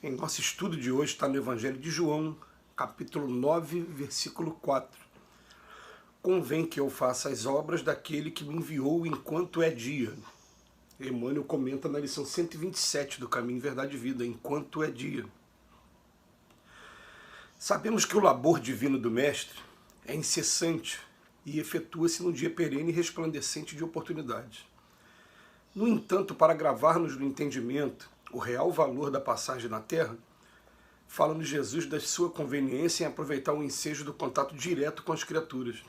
Em nosso estudo de hoje está no Evangelho de João, capítulo 9, versículo 4. Convém que eu faça as obras daquele que me enviou enquanto é dia. Emmanuel comenta na lição 127 do Caminho, Verdade e Vida, enquanto é dia. Sabemos que o labor divino do Mestre é incessante e efetua-se num dia perene e resplandecente de oportunidades. No entanto, para gravar-nos no entendimento o real valor da passagem na Terra, fala-nos Jesus da sua conveniência em aproveitar o ensejo do contato direto com as criaturas.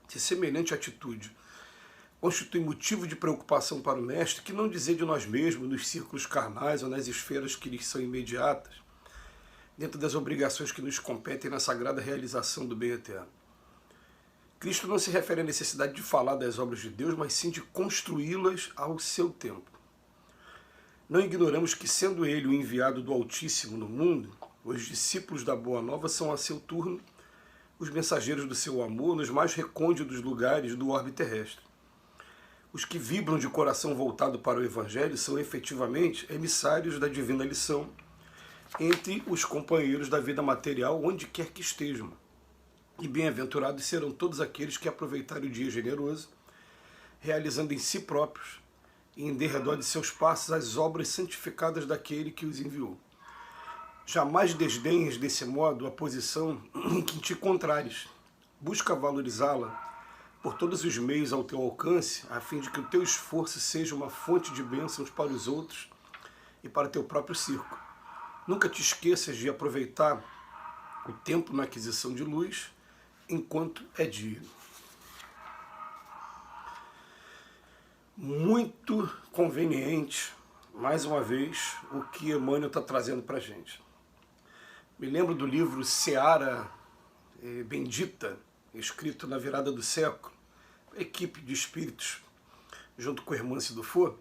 Se semelhante atitude constitui motivo de preocupação para o Mestre, que não dizer de nós mesmos, nos círculos carnais ou nas esferas que lhes são imediatas, dentro das obrigações que nos competem na sagrada realização do bem eterno. Cristo não se refere à necessidade de falar das obras de Deus, mas sim de construí-las ao seu tempo. Não ignoramos que, sendo ele o enviado do Altíssimo no mundo, os discípulos da Boa Nova são, a seu turno, os mensageiros do seu amor nos mais recônditos lugares do orbe terrestre. Os que vibram de coração voltado para o Evangelho são efetivamente emissários da divina lição entre os companheiros da vida material, onde quer que estejam. E bem-aventurados serão todos aqueles que aproveitarem o dia generoso, realizando em si próprios e em derredor de seus passos as obras santificadas daquele que os enviou. Jamais desdenhes desse modo a posição em que te encontrares. Busca valorizá-la por todos os meios ao teu alcance, a fim de que o teu esforço seja uma fonte de bênçãos para os outros e para teu próprio círculo. Nunca te esqueças de aproveitar o tempo na aquisição de luz enquanto é dia. Muito conveniente, mais uma vez, o que Emmanuel está trazendo para a gente. Me lembro do livro Seara Bendita, escrito na virada do século, equipe de espíritos, junto com a irmã Dufour,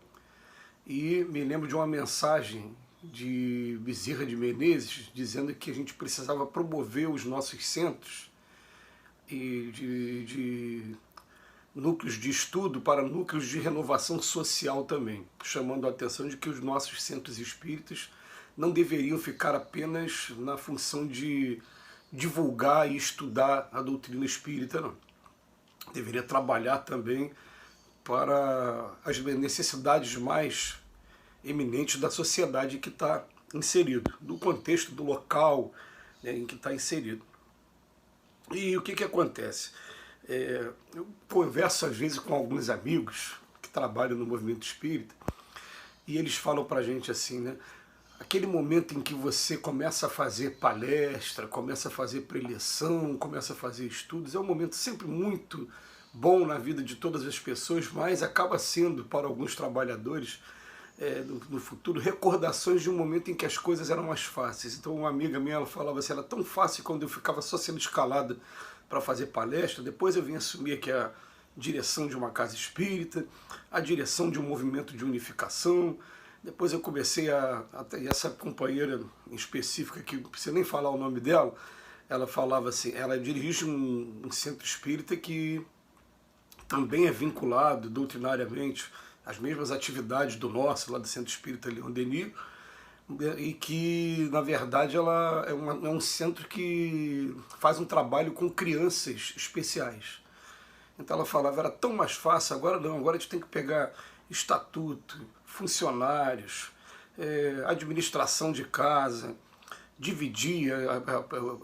e me lembro de uma mensagem de Bezerra de Menezes, dizendo que a gente precisava promover os nossos centros e de núcleos de estudo para núcleos de renovação social também, chamando a atenção de que os nossos centros espíritas não deveriam ficar apenas na função de divulgar e estudar a doutrina espírita, não. Deveria trabalhar também para as necessidades mais eminentes da sociedade que está inserido, do contexto do local, né, em que está inserido. E o que acontece? Eu converso às vezes com alguns amigos que trabalham no movimento espírita e eles falam para a gente assim, né? Aquele momento em que você começa a fazer palestra, começa a fazer preleção, começa a fazer estudos, é um momento sempre muito bom na vida de todas as pessoas, mas acaba sendo para alguns trabalhadores no futuro recordações de um momento em que as coisas eram mais fáceis. Então uma amiga minha, ela falava assim, era tão fácil quando eu ficava só sendo escalada para fazer palestra, depois eu vim assumir aqui a direção de uma casa espírita, a direção de um movimento de unificação, depois eu comecei e essa companheira em específica, que não precisa nem falar o nome dela, ela falava assim, ela dirige um centro espírita que também é vinculado doutrinariamente às mesmas atividades do nosso, lá do Centro Espírita Leon Denis, e que, na verdade, ela é um centro que faz um trabalho com crianças especiais. Então ela falava, era tão mais fácil, agora não, agora a gente tem que pegar estatuto, funcionários, administração de casa, dividir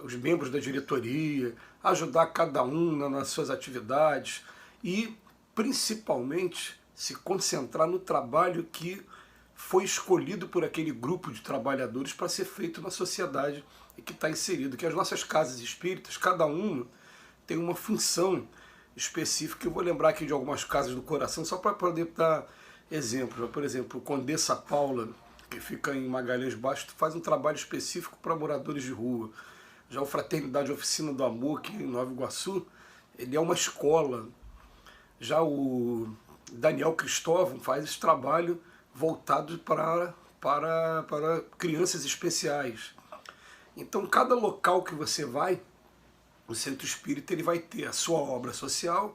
os membros da diretoria, ajudar cada um nas suas atividades e, principalmente, se concentrar no trabalho que foi escolhido por aquele grupo de trabalhadores para ser feito na sociedade e que está inserido, que as nossas casas espíritas, cada uma tem uma função específica. Eu vou lembrar aqui de algumas casas do coração, só para poder dar exemplos. Por exemplo, o Condessa Paula, que fica em Magalhães Baixo, faz um trabalho específico para moradores de rua. Já o Fraternidade Oficina do Amor, que em Nova Iguaçu, ele é uma escola. Já o Daniel Cristóvão faz esse trabalho voltado para crianças especiais. Então, cada local que você vai, o centro espírita, ele vai ter a sua obra social,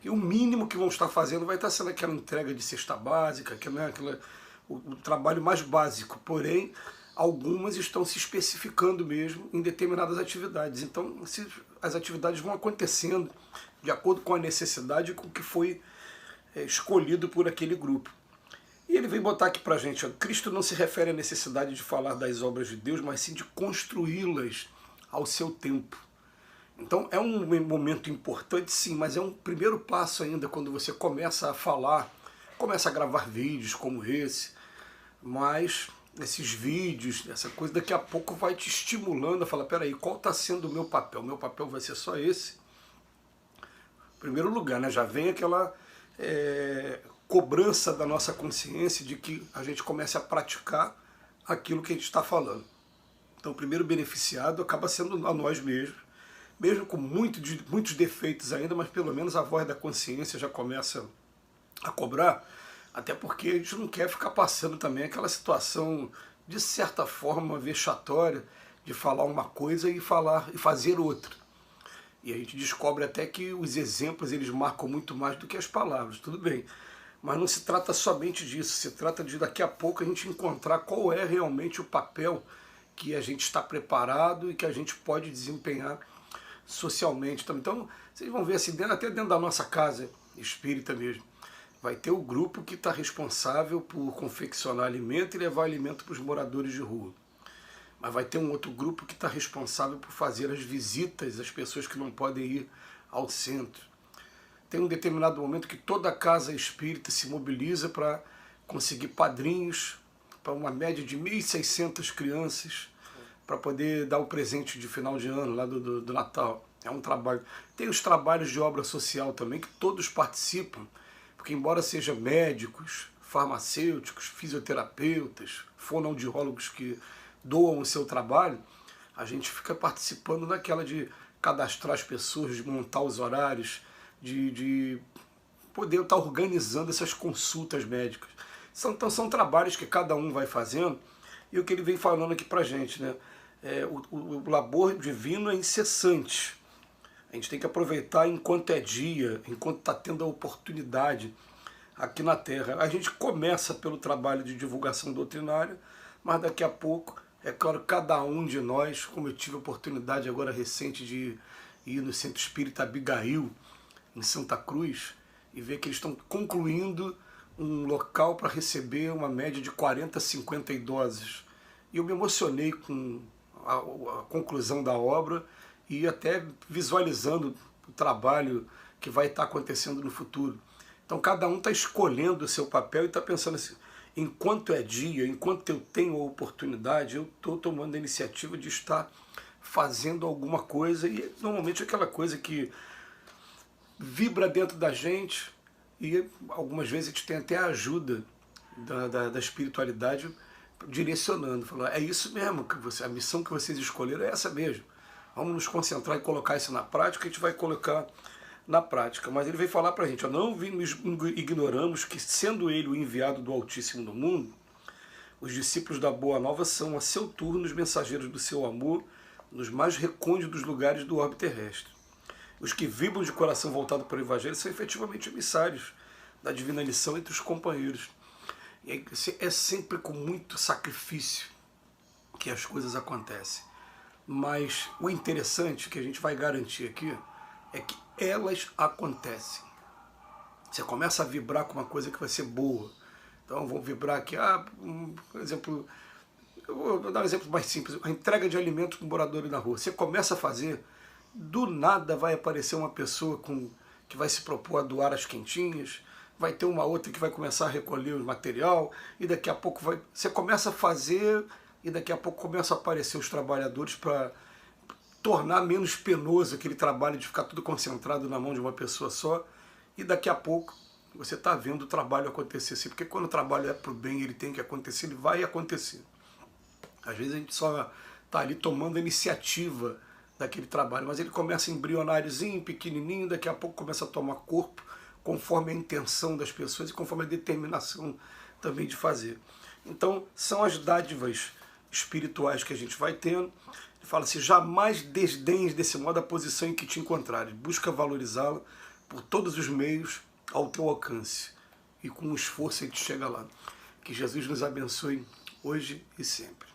e o mínimo que vão estar fazendo vai estar sendo aquela entrega de cesta básica, o trabalho mais básico. Porém, algumas estão se especificando mesmo em determinadas atividades. Então, as atividades vão acontecendo de acordo com a necessidade e com o que foi escolhido por aquele grupo. E ele vem botar aqui pra gente, ó, Cristo não se refere à necessidade de falar das obras de Deus, mas sim de construí-las ao seu tempo. Então é um momento importante, sim, mas é um primeiro passo ainda quando você começa a falar, começa a gravar vídeos como esse, mas esses vídeos, essa coisa daqui a pouco vai te estimulando a falar, peraí, qual está sendo o meu papel? Meu papel vai ser só esse? Em primeiro lugar, né, já vem aquela cobrança da nossa consciência de que a gente comece a praticar aquilo que a gente está falando. Então o primeiro beneficiado acaba sendo a nós mesmos, mesmo com muitos defeitos ainda, mas pelo menos a voz da consciência já começa a cobrar, até porque a gente não quer ficar passando também aquela situação, de certa forma, vexatória, de falar uma coisa e fazer outra. E a gente descobre até que os exemplos eles marcam muito mais do que as palavras, tudo bem. Mas não se trata somente disso, se trata de daqui a pouco a gente encontrar qual é realmente o papel que a gente está preparado e que a gente pode desempenhar socialmente. Então, vocês vão ver assim, até dentro da nossa casa espírita mesmo, vai ter o grupo que está responsável por confeccionar alimento e levar alimento para os moradores de rua. Mas vai ter um outro grupo que está responsável por fazer as visitas às pessoas que não podem ir ao centro. Tem um determinado momento que toda a casa espírita se mobiliza para conseguir padrinhos para uma média de 1.600 crianças para poder dar o presente de final de ano, lá do Natal. É um trabalho. Tem os trabalhos de obra social também, que todos participam, porque embora sejam médicos, farmacêuticos, fisioterapeutas, fonoaudiólogos que doam o seu trabalho, a gente fica participando naquela de cadastrar as pessoas, de montar os horários, de poder estar organizando essas consultas médicas. Então são trabalhos que cada um vai fazendo, e o que ele vem falando aqui pra gente, né? O labor divino é incessante. A gente tem que aproveitar enquanto é dia, enquanto está tendo a oportunidade aqui na Terra. A gente começa pelo trabalho de divulgação doutrinária, mas daqui a pouco, é claro, cada um de nós, como eu tive a oportunidade agora recente de ir no Centro Espírita Abigail, em Santa Cruz, e ver que eles estão concluindo um local para receber uma média de 40, 50 idosos. E eu me emocionei com a conclusão da obra e até visualizando o trabalho que vai estar acontecendo no futuro. Então cada um está escolhendo o seu papel e está pensando assim, enquanto é dia, enquanto eu tenho a oportunidade, eu estou tomando a iniciativa de estar fazendo alguma coisa, e normalmente aquela coisa que vibra dentro da gente, e algumas vezes a gente tem até a ajuda da espiritualidade direcionando, falando, é isso mesmo, a missão que vocês escolheram é essa mesmo. Vamos nos concentrar e colocar isso na prática, a gente vai colocar na prática. Mas ele veio falar para a gente, ó, não ignoramos que, sendo ele o enviado do Altíssimo no mundo, os discípulos da Boa Nova são, a seu turno, os mensageiros do seu amor nos mais recônditos lugares do orbe terrestre. Os que vibram de coração voltado para o Evangelho são efetivamente emissários da divina lição entre os companheiros. E é sempre com muito sacrifício que as coisas acontecem. Mas o interessante que a gente vai garantir aqui é que elas acontecem. Você começa a vibrar com uma coisa que vai ser boa. Então vamos vibrar aqui, por exemplo, eu vou dar um exemplo mais simples, a entrega de alimentos para um morador na rua. Você começa a fazer, do nada vai aparecer uma pessoa que vai se propor a doar as quentinhas, vai ter uma outra que vai começar a recolher o material, e daqui a pouco você começa a fazer, e daqui a pouco começam a aparecer os trabalhadores para tornar menos penoso aquele trabalho de ficar tudo concentrado na mão de uma pessoa só, e daqui a pouco você está vendo o trabalho acontecer assim, porque quando o trabalho é para o bem, ele tem que acontecer, ele vai acontecer. Às vezes a gente só está ali tomando a iniciativa daquele trabalho, mas ele começa embrionáriozinho, pequenininho, daqui a pouco começa a tomar corpo, conforme a intenção das pessoas e conforme a determinação também de fazer. Então, são as dádivas espirituais que a gente vai tendo. Ele fala assim, jamais desdenhes desse modo a posição em que te encontrares. Busca valorizá-la por todos os meios ao teu alcance. E com esforço a gente chega lá. Que Jesus nos abençoe hoje e sempre.